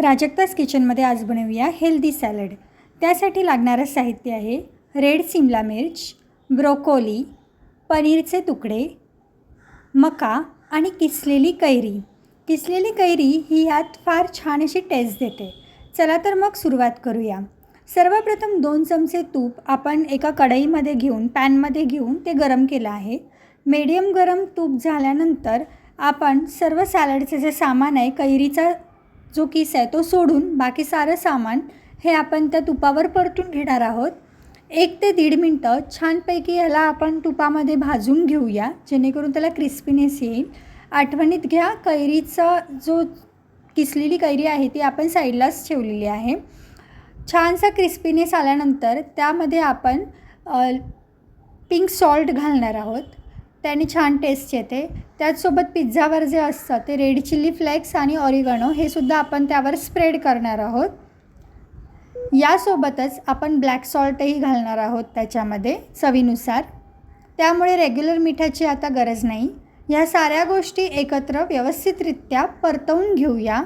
प्राजक्तास किचनमध्ये आज बनवूया हेल्दी सॅलड। त्यासाठी लागणारं साहित्य आहे रेड सिमला मिर्च, ब्रोकोली, पनीरचे तुकडे, मका आणि किसलेली कैरी। किसलेली कैरी ही यात फार छान अशी टेस्ट देते। चला तर मग सुरुवात करूया। सर्वप्रथम 2 चमचे तूप आपण एका कढईमध्ये घेऊन पॅनमध्ये घेऊन ते गरम केलं आहे। मीडियम गरम तूप झाल्यानंतर आपण सर्व सॅलडचे जे सामान आहे, कैरीचा जो किस आहे तो सोडून बाकी सारं सामान हे आपण त्या तुपावर परतून घेणार आहोत। 1 ते 1.5 मिनटं छानपैकी ह्याला आपण तुपामध्ये भाजून घेऊया, जेणेकरून त्याला क्रिस्पीनेस येईल। आठवणीत घ्या, कैरीचा जो किसलेली कैरी आहे ती आपण साईडलाच ठेवलेली आहे। छानसा क्रिस्पीनेस आल्यानंतर त्यामध्ये आपण पिंक सॉल्ट घालणार आहोत, त्याने छान टेस्ट येते। त्याचसोबत पिझ्झावर जे असतं ते रेड चिली फ्लेक्स आणि ऑरिगॅनो हे सुद्धा आपण त्यावर स्प्रेड करणार आहोत। यासोबतच आपण ब्लॅक सॉल्टही घालणार आहोत त्याच्यामध्ये चवीनुसार, त्यामुळे रेग्युलर मिठाची आता गरज नाही। या साऱ्या गोष्टी एकत्र व्यवस्थितरित्या परतवून घेऊया,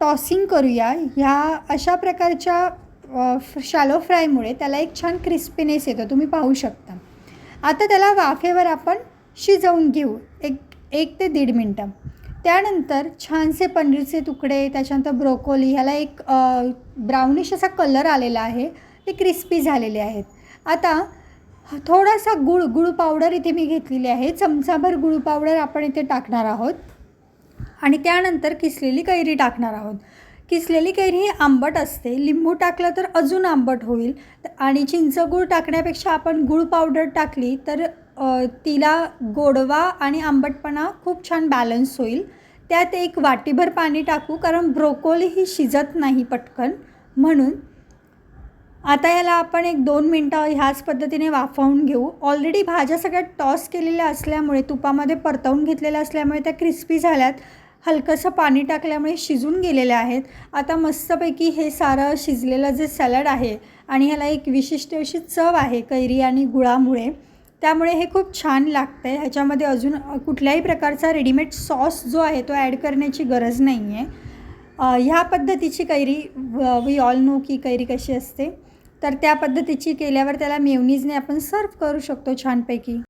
टॉसिंग करूया। ह्या अशा प्रकारच्या शॅलो फ्रायमुळे त्याला एक छान क्रिस्पीनेस येतो, तुम्ही पाहू शकता। आता त्याला वाफेवर आपण शिजवून घेऊ 1 ते 1.5 मिनटं। त्यानंतर छानसे पनीरचे तुकडे, त्याच्यानंतर ब्रोकोली, ह्याला एक ब्राउनिश असा कलर आलेला आहे, ते क्रिस्पी झालेले आहेत। आता थोडासा गुळ पावडर इथे मी घेतलेली आहे, चमचाभर गुळ पावडर आपण इथे टाकणार आहोत आणि त्यानंतर किसलेली कैरी टाकणार आहोत। किसलेली कैरी ही आंबट असते, लिंबू टाकलं तर अजून आंबट होईल आणि चिंचगूळ टाकण्यापेक्षा आपण गुळ पावडर टाकली तर तिला गोडवा आणि आंबटपणा खूप छान बॅलन्स होईल। त्यात 1 वाटीभर पाणी टाकू, कारण ब्रोकोली ही शिजत नाही पटकन, म्हणून। आता याला आपण 1-2 मिनटं ह्याच पद्धतीने वाफवून घेऊ। ऑलरेडी भाज्या सगळ्या टॉस केलेल्या असल्यामुळे, तुपामध्ये परतवून घेतलेल्या असल्यामुळे त्या क्रिस्पी झाल्यात। हलकंसं पाणी टाकल्यामुळे शिजून गेलेल्या आहेत। आता मस्तपैकी हे सारं शिजलेलं जे सॅलड आहे आणि ह्याला एक विशिष्ट अशी चव आहे कैरी आणि गुळामुळे, त्यामुळे हे खूप छान लागतं आहे। ह्याच्यामध्ये अजून कुठल्याही प्रकारचा रेडीमेड सॉस जो आहे तो ॲड करण्याची गरज नाही आहे। ह्या पद्धतीची कैरी वी ऑल नो की कैरी कशी असते, तर त्या पद्धतीची केल्यावर त्याला मेयोनीजने आपण सर्व करू शकतो छानपैकी।